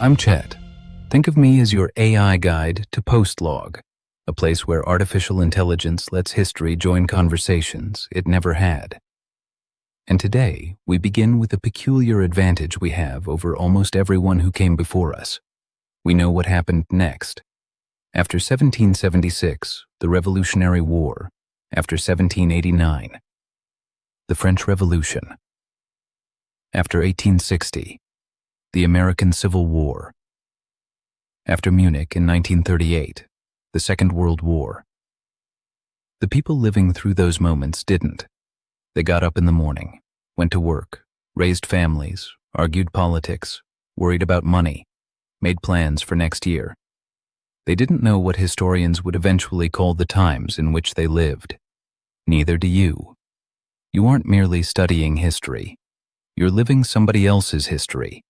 I'm Chet. Think of me as your AI guide to Postlogue, a place where artificial intelligence lets history join conversations it never had. And today, we begin with a peculiar advantage we have over almost everyone who came before us. We know what happened next. After 1776, the Revolutionary War. After 1789, the French Revolution. After 1860, the American Civil War. After Munich in 1938, the Second World War. The people living through those moments didn't. They got up in the morning, went to work, raised families, argued politics, worried about money, made plans for next year. They didn't know what historians would eventually call the times in which they lived. Neither do you. You aren't merely studying history. You're living somebody else's history.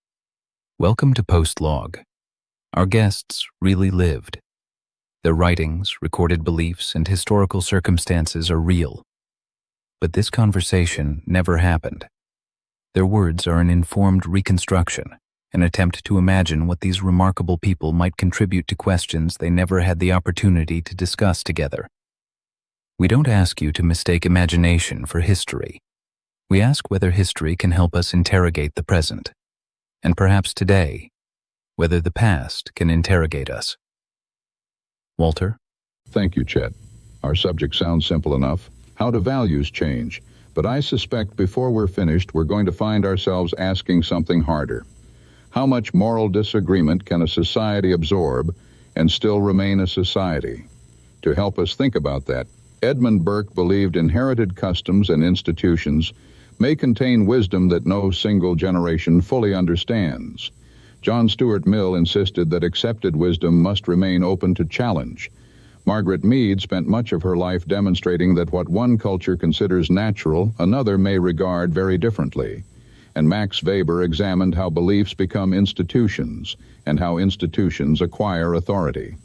Welcome to Postlogue. Our guests really lived. Their writings, recorded beliefs, and historical circumstances are real. But this conversation never happened. Their words are an informed reconstruction, an attempt to imagine what these remarkable people might contribute to questions they never had the opportunity to discuss together. We don't ask you to mistake imagination for history. We ask whether history can help us interrogate the present, and perhaps today, whether the past can interrogate us. Walter? Thank you, Chet. Our subject sounds simple enough. How do values change? But I suspect before we're finished, we're going to find ourselves asking something harder. How much moral disagreement can a society absorb and still remain a society? To help us think about that, Edmund Burke believed inherited customs and institutions may contain wisdom that no single generation fully understands. John Stuart Mill insisted that accepted wisdom must remain open to challenge. Margaret Mead spent much of her life demonstrating that what one culture considers natural, another may regard very differently. And Max Weber examined how beliefs become institutions and how institutions acquire authority.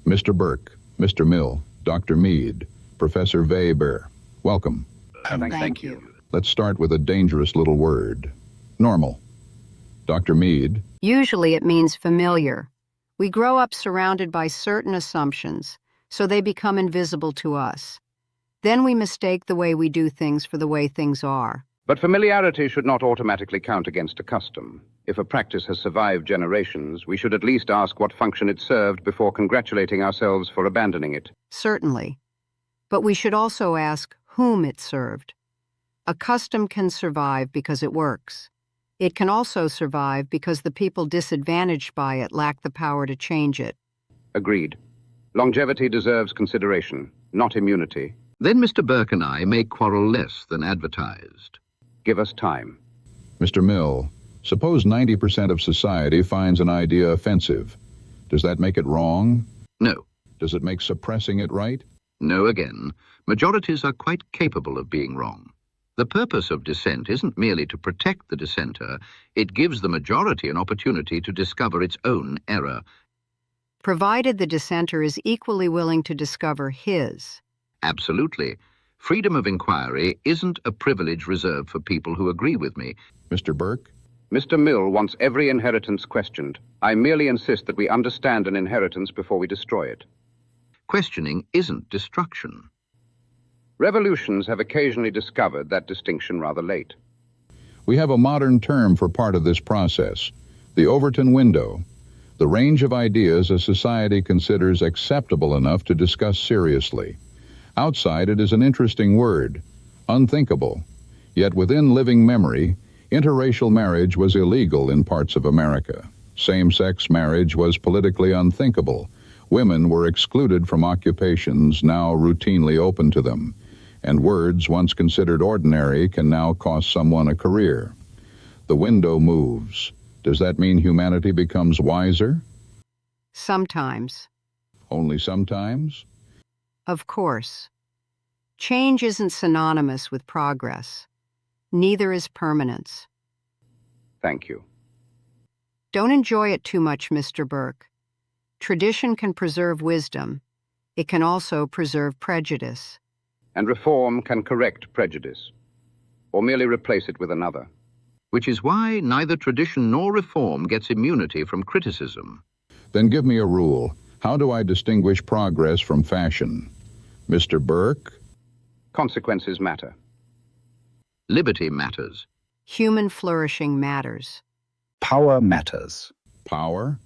Mr. Burke, Mr. Mill, Dr. Mead, Professor Weber, welcome. Thank you. Let's start with a dangerous little word. Normal. Dr. Mead. Usually it means familiar. We grow up surrounded by certain assumptions, so they become invisible to us. Then we mistake the way we do things for the way things are. But familiarity should not automatically count against a custom. If a practice has survived generations, we should at least ask what function it served before congratulating ourselves for abandoning it. Certainly. But we should also ask whom it served. A custom can survive because it works. It can also survive because the people disadvantaged by it lack the power to change it. Agreed. Longevity deserves consideration, not immunity. Then Mr. Burke and I may quarrel less than advertised. Give us time. Mr. Mill, suppose 90% of society finds an idea offensive. Does that make it wrong? No. Does it make suppressing it right? No again. Majorities are quite capable of being wrong. The purpose of dissent isn't merely to protect the dissenter. It gives the majority an opportunity to discover its own error. Provided the dissenter is equally willing to discover his. Absolutely. Freedom of inquiry isn't a privilege reserved for people who agree with me. Mr. Burke? Mr. Mill wants every inheritance questioned. I merely insist that we understand an inheritance before we destroy it. Questioning isn't destruction. Revolutions have occasionally discovered that distinction rather late. We have a modern term for part of this process, the Overton window, the range of ideas a society considers acceptable enough to discuss seriously. Outside it is an interesting word, unthinkable. Yet within living memory, interracial marriage was illegal in parts of America. Same-sex marriage was politically unthinkable. Women were excluded from occupations now routinely open to them. And words once considered ordinary can now cost someone a career. The window moves. Does that mean humanity becomes wiser? Sometimes. Only sometimes? Of course. Change isn't synonymous with progress. Neither is permanence. Thank you. Don't enjoy it too much, Mr. Burke. Tradition can preserve wisdom. It can also preserve prejudice. And reform can correct prejudice, or merely replace it with another. which is why neither tradition nor reform gets immunity from criticism. Then give me a rule. How do I distinguish progress from fashion? Mr. Burke? Consequences matter. Liberty matters. Human flourishing matters. Power matters. Power?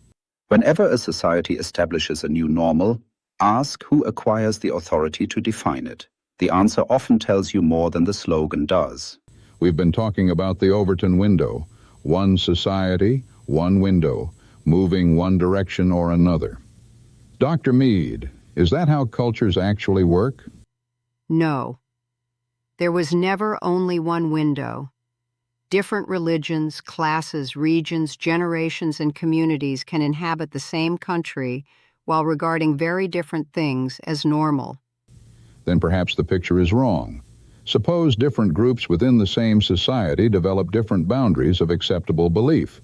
Whenever a society establishes a new normal, ask who acquires the authority to define it. The answer often tells you more than the slogan does. We've been talking about the Overton window. One society, one window, moving one direction or another. Dr. Mead, is that how cultures actually work? No. There was never only one window. Different religions, classes, regions, generations, and communities can inhabit the same country while regarding very different things as normal. Then perhaps the picture is wrong. Suppose different groups within the same society develop different boundaries of acceptable belief.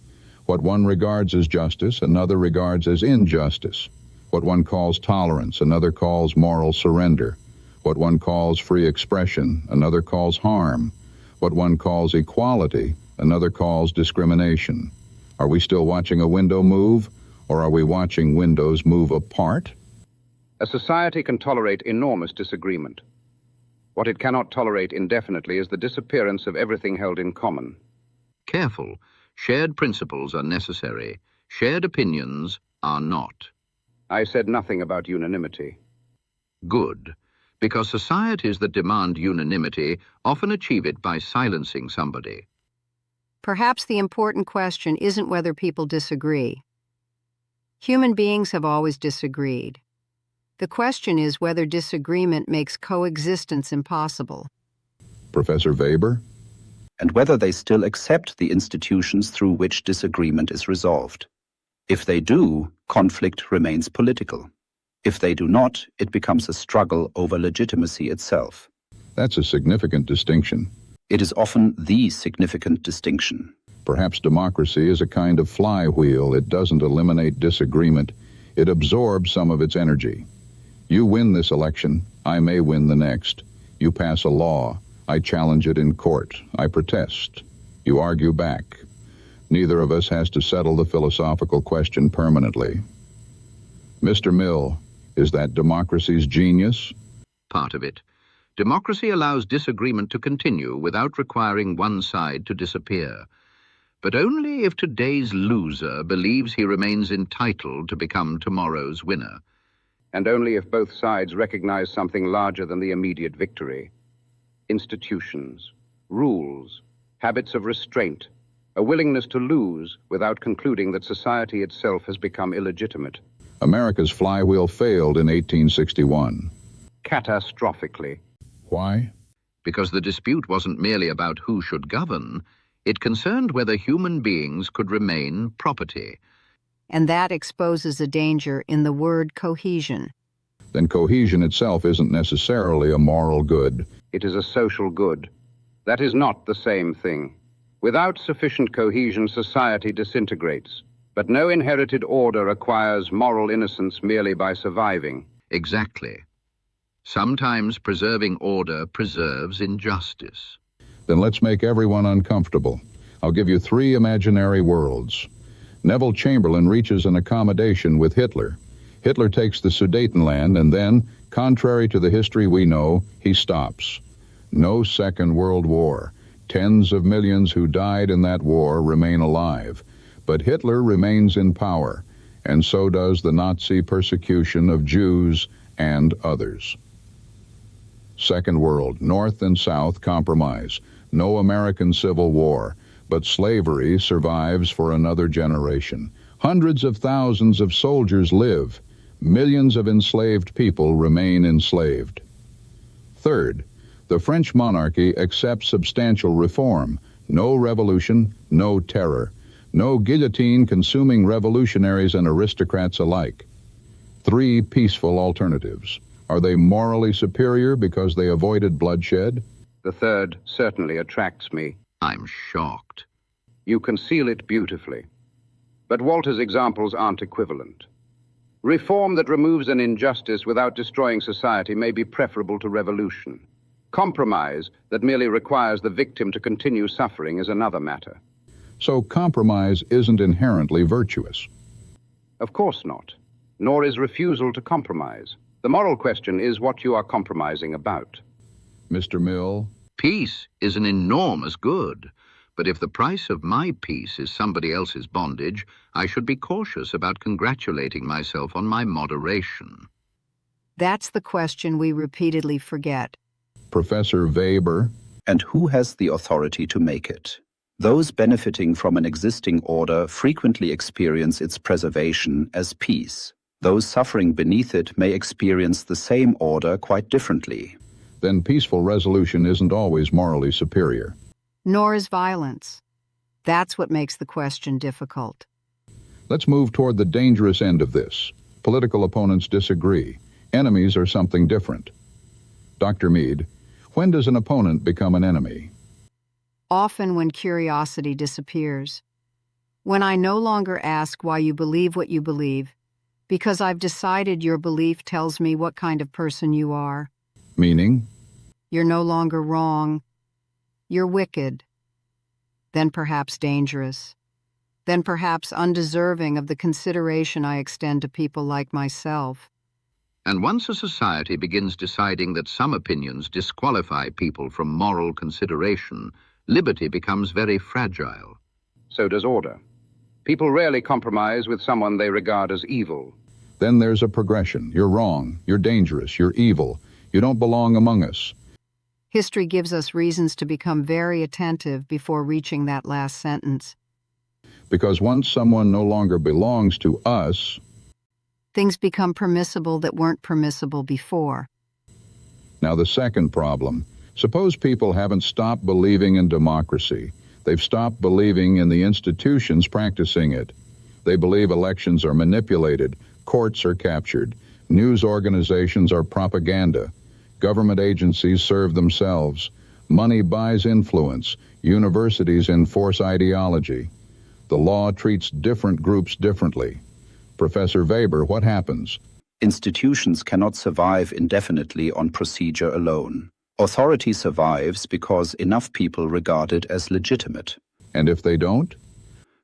What one regards as justice, another regards as injustice. What one calls tolerance, another calls moral surrender. What one calls free expression, another calls harm. What one calls equality, another calls discrimination. Are we still watching a window move, or are we watching windows move apart? A society can tolerate enormous disagreement. What it cannot tolerate indefinitely is the disappearance of everything held in common. Careful. Shared principles are necessary. Shared opinions are not. I said nothing about unanimity. Good. Because societies that demand unanimity often achieve it by silencing somebody. Perhaps the important question isn't whether people disagree. Human beings have always disagreed. The question is whether disagreement makes coexistence impossible. Professor Weber? And whether they still accept the institutions through which disagreement is resolved. If they do, conflict remains political. If they do not, it becomes a struggle over legitimacy itself. That's a significant distinction. It is often the significant distinction. Perhaps democracy is a kind of flywheel. It doesn't eliminate disagreement. It absorbs some of its energy. You win this election, I may win the next. You pass a law, I challenge it in court. I protest. You argue back. Neither of us has to settle the philosophical question permanently. Mr. Mill, is that democracy's genius? Part of it. Democracy allows disagreement to continue without requiring one side to disappear. But only if today's loser believes he remains entitled to become tomorrow's winner. And only if both sides recognize something larger than the immediate victory. Institutions, rules, habits of restraint, a willingness to lose without concluding that society itself has become illegitimate. America's flywheel failed in 1861. Catastrophically. Why? Because the dispute wasn't merely about who should govern, it concerned whether human beings could remain property. And that exposes a danger in the word cohesion. Then cohesion itself isn't necessarily a moral good. It is a social good. That is not the same thing. Without sufficient cohesion, society disintegrates. But no inherited order acquires moral innocence merely by surviving. Exactly. Sometimes preserving order preserves injustice. Then let's make everyone uncomfortable. I'll give you 3 imaginary worlds. Neville Chamberlain reaches an accommodation with Hitler. Hitler takes the Sudetenland and then, contrary to the history we know, he stops. No Second World War. Tens of millions who died in that war remain alive. But Hitler remains in power, and so does the Nazi persecution of Jews and others. Second World, North and South compromise. No American Civil War, but slavery survives for another generation. Hundreds of thousands of soldiers live. Millions of enslaved people remain enslaved. Third, the French monarchy accepts substantial reform. No revolution, no terror. No guillotine consuming revolutionaries and aristocrats alike. 3 peaceful alternatives. Are they morally superior because they avoided bloodshed? The third certainly attracts me. I'm shocked. You conceal it beautifully. But Walter's examples aren't equivalent. Reform that removes an injustice without destroying society may be preferable to revolution. Compromise that merely requires the victim to continue suffering is another matter. So compromise isn't inherently virtuous. Of course not, nor is refusal to compromise. The moral question is what you are compromising about. Mr. Mill, Peace is an enormous good, but if the price of my peace is somebody else's bondage, I should be cautious about congratulating myself on my moderation. That's the question we repeatedly forget. Professor Weber, And who has the authority to make it? Those benefiting from an existing order frequently experience its preservation as peace. Those suffering beneath it may experience the same order quite differently. then peaceful resolution isn't always morally superior. Nor is violence. That's what makes the question difficult. Let's move toward the dangerous end of this. Political opponents disagree. Enemies are something different. Dr. Mead, when does an opponent become an enemy? Often when curiosity disappears. When I no longer ask why you believe what you believe, because I've decided your belief tells me what kind of person you are. Meaning? You're no longer wrong. You're wicked. Then perhaps dangerous. Then perhaps undeserving of the consideration I extend to people like myself. And once a society begins deciding that some opinions disqualify people from moral consideration, liberty becomes very fragile. So does order. People rarely compromise with someone they regard as evil. Then there's a progression. You're wrong. You're dangerous. You're evil. You don't belong among us. History gives us reasons to become very attentive before reaching that last sentence. Because once someone no longer belongs to us, Things become permissible that weren't permissible before. now the second problem. Suppose people haven't stopped believing in democracy. They've stopped believing in the institutions practicing it. They believe elections are manipulated, courts are captured, news organizations are propaganda, government agencies serve themselves, money buys influence, universities enforce ideology. The law treats different groups differently. Professor Weber, what happens? Institutions cannot survive indefinitely on procedure alone. Authority survives because enough people regard it as legitimate. And if they don't?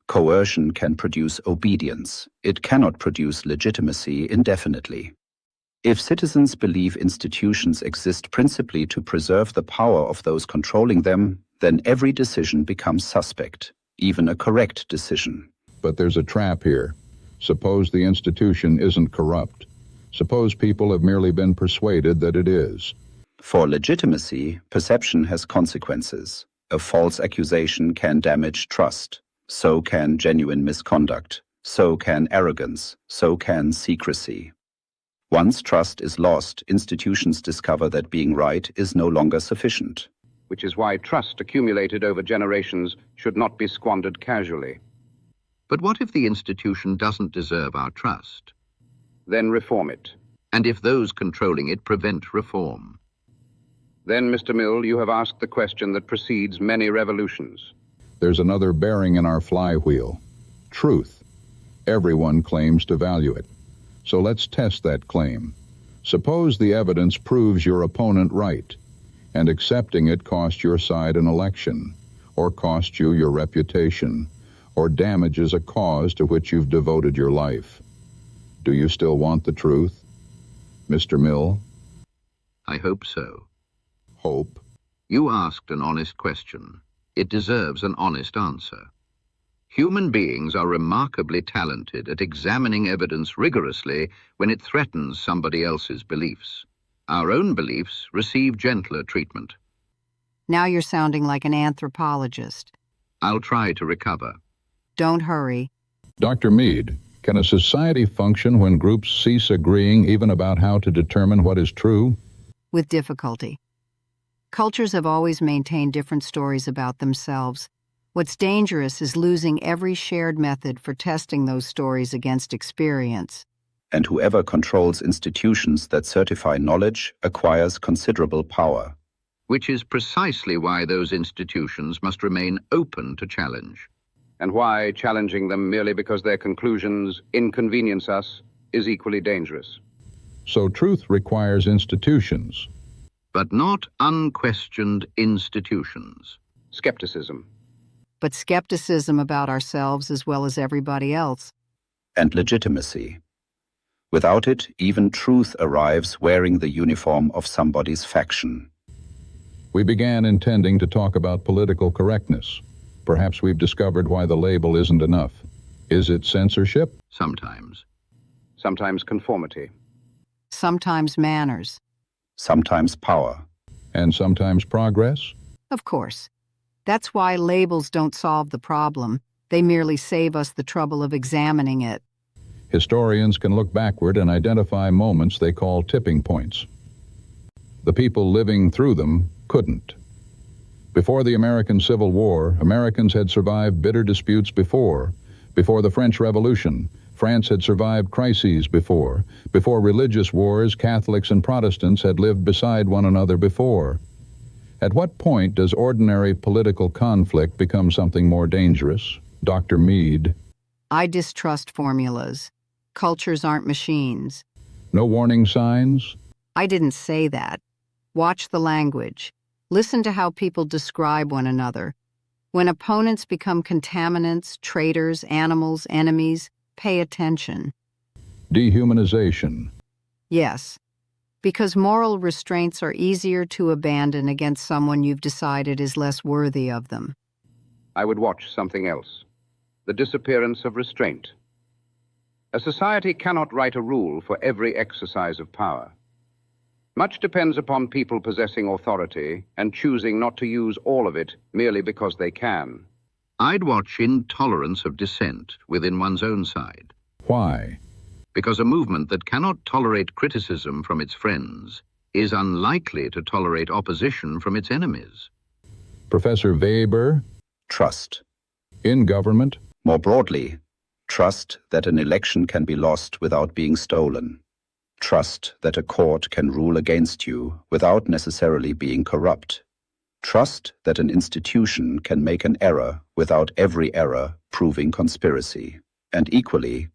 Coercion can produce obedience. It cannot produce legitimacy indefinitely. If citizens believe institutions exist principally to preserve the power of those controlling them, then every decision becomes suspect, even a correct decision. But there's a trap here. Suppose the institution isn't corrupt. Suppose people have merely been persuaded that it is. For legitimacy, perception has consequences. A false accusation can damage trust. So can genuine misconduct. So can arrogance. So can secrecy. Once trust is lost, institutions discover that being right is no longer sufficient. Which is why trust accumulated over generations should not be squandered casually. But what if the institution doesn't deserve our trust? Then reform it. And if those controlling it prevent reform? Then, Mr. Mill, you have asked the question that precedes many revolutions. There's another bearing in our flywheel. Truth. Everyone claims to value it. So let's test that claim. Suppose the evidence proves your opponent right, and accepting it cost your side an election, or cost you your reputation, or damages a cause to which you've devoted your life. Do you still want the truth? Mr. Mill? I hope so. Hope. You asked an honest question. It deserves an honest answer. Human beings are remarkably talented at examining evidence rigorously when it threatens somebody else's beliefs. Our own beliefs receive gentler treatment. Now you're sounding like an anthropologist. I'll try to recover. Don't hurry. Dr. Mead, can a society function when groups cease agreeing even about how to determine what is true? With difficulty. Cultures have always maintained different stories about themselves. What's dangerous is losing every shared method for testing those stories against experience. And whoever controls institutions that certify knowledge acquires considerable power. Which is precisely why those institutions must remain open to challenge. And why challenging them merely because their conclusions inconvenience us is equally dangerous. So truth requires institutions. But not unquestioned institutions. Skepticism. but skepticism about ourselves as well as everybody else. And legitimacy. Without it, even truth arrives wearing the uniform of somebody's faction. We began intending to talk about political correctness. Perhaps we've discovered why the label isn't enough. Is it censorship? Sometimes. Sometimes conformity. Sometimes manners. Sometimes power. And sometimes progress? Of course. That's why labels don't solve the problem. They merely save us the trouble of examining it. Historians can look backward and identify moments they call tipping points. The people living through them couldn't. Before the American Civil War, Americans had survived bitter disputes before. Before the French Revolution, France had survived crises before. Before religious wars, Catholics and Protestants had lived beside one another before. At what point does ordinary political conflict become something more dangerous? Dr. Mead. I distrust formulas. Cultures aren't machines. No warning signs? I didn't say that. Watch the language. Listen to how people describe one another. When opponents become contaminants, traitors, animals, enemies, pay attention. Dehumanization. Yes, because moral restraints are easier to abandon against someone you've decided is less worthy of them. I would watch something else. The disappearance of restraint. A society cannot write a rule for every exercise of power. Much depends upon people possessing authority and choosing not to use all of it merely because they can. I'd watch intolerance of dissent within one's own side. Why? Because a movement that cannot tolerate criticism from its friends is unlikely to tolerate opposition from its enemies. Professor Weber. Trust. In government. More broadly, trust that an election can be lost without being stolen. Trust that a court can rule against you without necessarily being corrupt. Trust that an institution can make an error without every error proving conspiracy. And equally,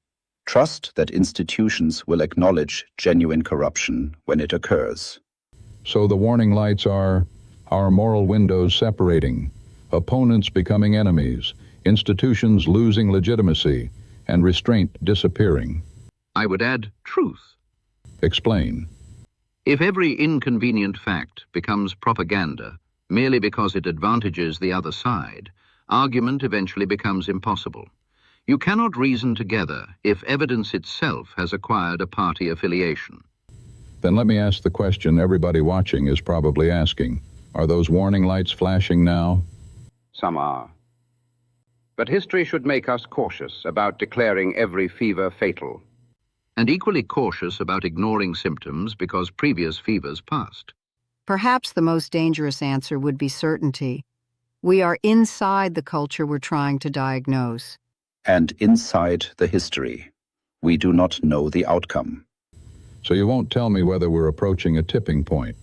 trust that institutions will acknowledge genuine corruption when it occurs. So the warning lights are our moral windows separating, opponents becoming enemies, institutions losing legitimacy, and restraint disappearing. I would add truth. Explain. If every inconvenient fact becomes propaganda merely because it advantages the other side, argument eventually becomes impossible. You cannot reason together if evidence itself has acquired a party affiliation. Then let me ask the question everybody watching is probably asking. Are those warning lights flashing now? Some are. But history should make us cautious about declaring every fever fatal. And equally cautious about ignoring symptoms because previous fevers passed. Perhaps the most dangerous answer would be certainty. We are inside the culture we're trying to diagnose. And inside the history, we do not know the outcome. So you won't tell me whether we're approaching a tipping point.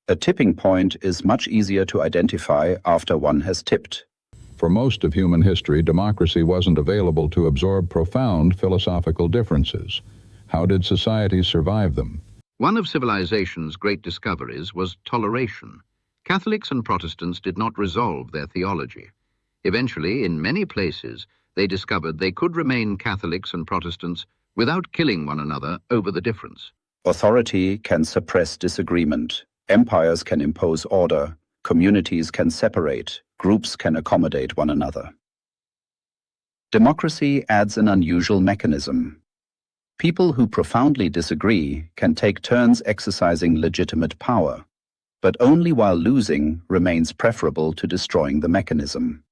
A tipping point is much easier to identify after one has tipped. For most of human history, democracy wasn't available to absorb profound philosophical differences. How did societies survive them? One of civilization's great discoveries was toleration. Catholics and Protestants did not resolve their theology. Eventually, in many places, they discovered they could remain Catholics and Protestants without killing one another over the difference. Authority can suppress disagreement. Empires can impose order. Communities can separate. Groups can accommodate one another. Democracy adds an unusual mechanism. People who profoundly disagree can take turns exercising legitimate power, but only while losing remains preferable to destroying the mechanism.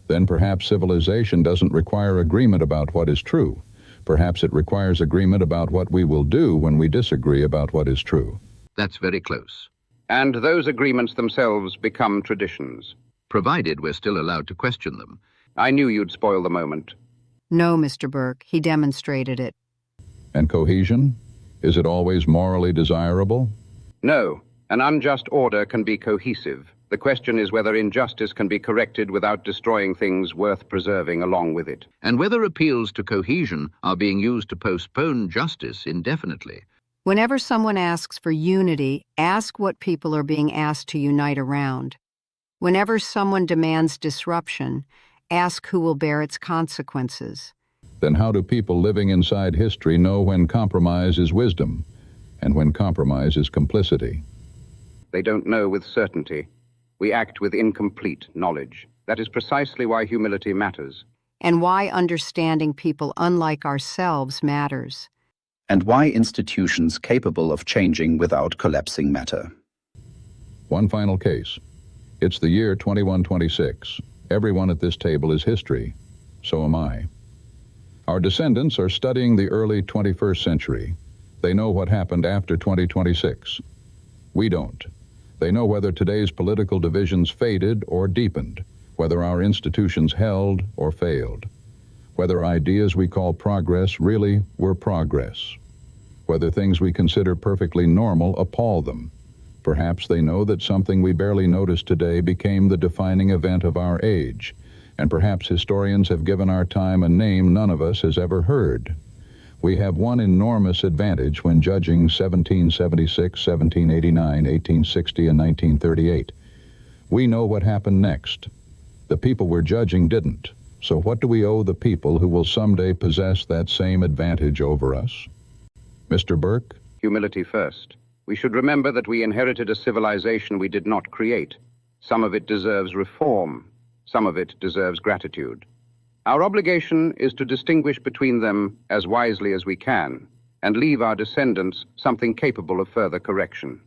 Then perhaps civilization doesn't require agreement about what is true. Perhaps it requires agreement about what we will do when we disagree about what is true. That's very close. And those agreements themselves become traditions. Provided we're still allowed to question them. I knew you'd spoil the moment. No, Mr. Burke, he demonstrated it. And cohesion? Is it always morally desirable? No, an unjust order can be cohesive. The question is whether injustice can be corrected without destroying things worth preserving along with it. And whether appeals to cohesion are being used to postpone justice indefinitely. Whenever someone asks for unity, ask what people are being asked to unite around. Whenever someone demands disruption, Ask who will bear its consequences. Then how do people living inside history know when compromise is wisdom and when compromise is complicity? They don't know with certainty. We act with incomplete knowledge. That is precisely why humility matters. And why understanding people unlike ourselves matters. And why institutions capable of changing without collapsing matter. One final case. It's the year 2126. Everyone at this table is history. So am I. Our descendants are studying the early 21st century. They know what happened after 2026. We don't. They know whether today's political divisions faded or deepened, whether our institutions held or failed, whether ideas we call progress really were progress, whether things we consider perfectly normal appall them. Perhaps they know that something we barely notice today became the defining event of our age, and perhaps historians have given our time a name none of us has ever heard. We have one enormous advantage when judging 1776, 1789, 1860, and 1938. We know what happened next. The people we're judging didn't. So what do we owe the people who will someday possess that same advantage over us? Mr. Burke? Humility first. We should remember that we inherited a civilization we did not create. Some of it deserves reform. Some of it deserves gratitude. Our obligation is to distinguish between them as wisely as we can and leave our descendants something capable of further correction.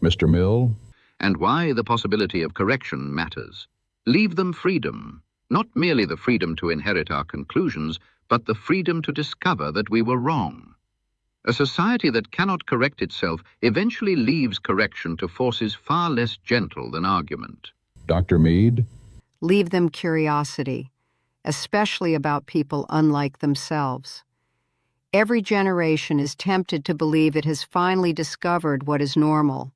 Mr. Mill? And why the possibility of correction matters. Leave them freedom, not merely the freedom to inherit our conclusions, but the freedom to discover that we were wrong. A society that cannot correct itself eventually leaves correction to forces far less gentle than argument. Dr. Mead? Leave them curiosity, especially about people unlike themselves. Every generation is tempted to believe it has finally discovered what is normal.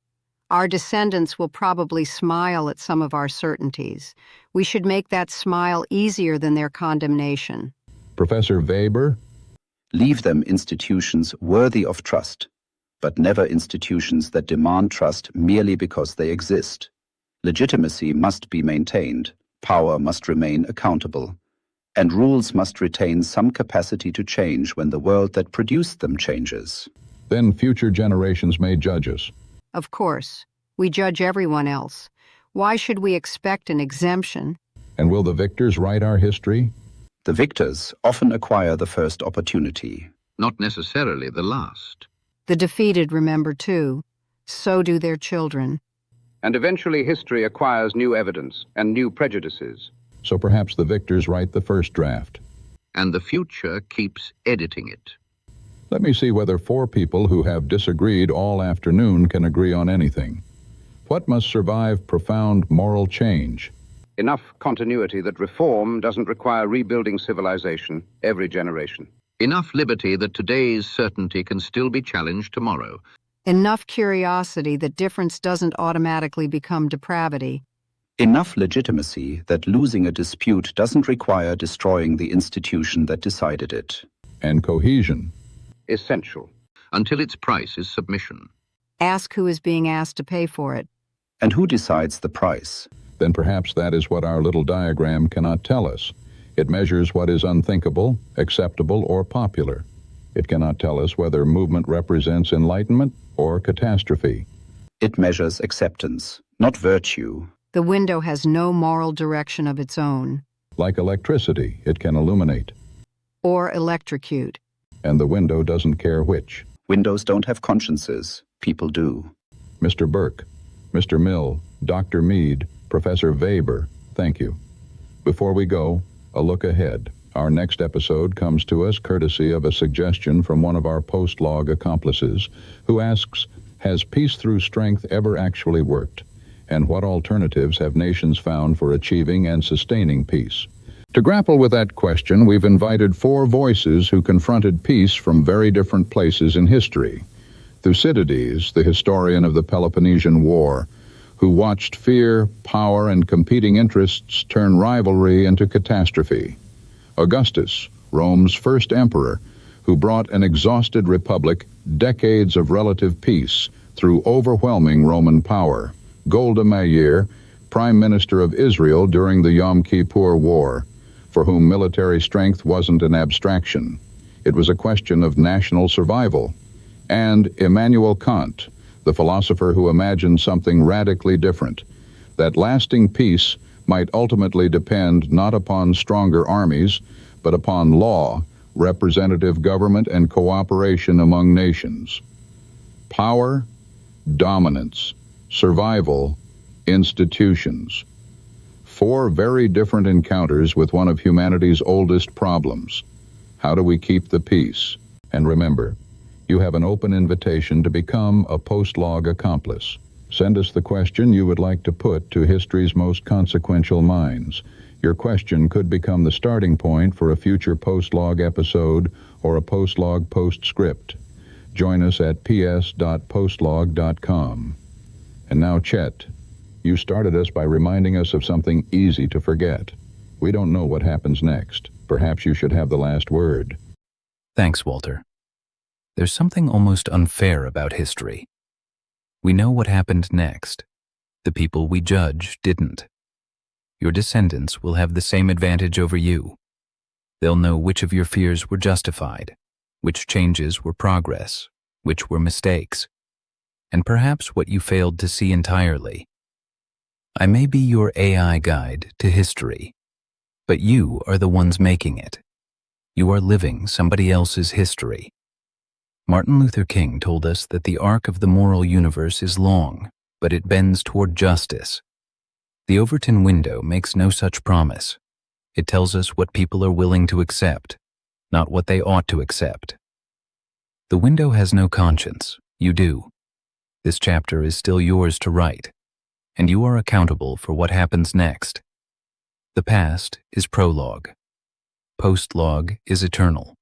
Our descendants will probably smile at some of our certainties. We should make that smile easier than their condemnation. Professor Weber? Leave them institutions worthy of trust, but never institutions that demand trust merely because they exist. Legitimacy must be maintained, power must remain accountable, and rules must retain some capacity to change when the world that produced them changes. Then future generations may judge us. Of course, we judge everyone else. Why should we expect an exemption? And will the victors write our history? The victors often acquire the first opportunity. Not necessarily the last. The defeated remember too. So do their children. And eventually history acquires new evidence and new prejudices. So perhaps the victors write the first draft. And the future keeps editing it. Let me see whether four people who have disagreed all afternoon can agree on anything. What must survive profound moral change? Enough continuity that reform doesn't require rebuilding civilization every generation. Enough liberty that today's certainty can still be challenged tomorrow. Enough curiosity that difference doesn't automatically become depravity. Enough legitimacy that losing a dispute doesn't require destroying the institution that decided it. And cohesion. Essential. Until its price is submission. Ask who is being asked to pay for it. And who decides the price? Then perhaps that is what our little diagram cannot tell us. It measures what is unthinkable, acceptable, or popular. It cannot tell us whether movement represents enlightenment or catastrophe. It measures acceptance, not virtue. The window has no moral direction of its own. Like electricity, it can illuminate. Or electrocute. And the window doesn't care which. Windows don't have consciences. People do. Mr. Burke, Mr. Mill, Dr. Mead, Professor Weber, thank you. Before we go, a look ahead. Our next episode comes to us courtesy of a suggestion from one of our Postlogue accomplices who asks, has peace through strength ever actually worked? And what alternatives have nations found for achieving and sustaining peace? To grapple with that question, we've invited four voices who confronted peace from very different places in history. Thucydides, the historian of the Peloponnesian War, who watched fear, power, and competing interests turn rivalry into catastrophe. Augustus, Rome's first emperor, who brought an exhausted republic decades of relative peace through overwhelming Roman power. Golda Meir, Prime Minister of Israel during the Yom Kippur War, for whom military strength wasn't an abstraction. It was a question of national survival. And Immanuel Kant, the philosopher who imagined something radically different, that lasting peace might ultimately depend not upon stronger armies, but upon law, representative government, and cooperation among nations. Power, dominance, survival, institutions. 4 very different encounters with one of humanity's oldest problems. How do we keep the peace? And remember, you have an open invitation to become a Postlogue accomplice. Send us the question you would like to put to history's most consequential minds. Your question could become the starting point for a future Postlogue episode or a Postlogue postscript. Join us at ps.postlogue.com. And now, Chet, you started us by reminding us of something easy to forget. We don't know what happens next. Perhaps you should have the last word. Thanks, Walter. There's something almost unfair about history. We know what happened next. The people we judge didn't. Your descendants will have the same advantage over you. They'll know which of your fears were justified, which changes were progress, which were mistakes, and perhaps what you failed to see entirely. I may be your AI guide to history, but you are the ones making it. You are living somebody else's history. Martin Luther King told us that the arc of the moral universe is long, but it bends toward justice. The Overton window makes no such promise. It tells us what people are willing to accept, not what they ought to accept. The window has no conscience. You do. This chapter is still yours to write, and you are accountable for what happens next. The past is prologue. Postlogue is eternal.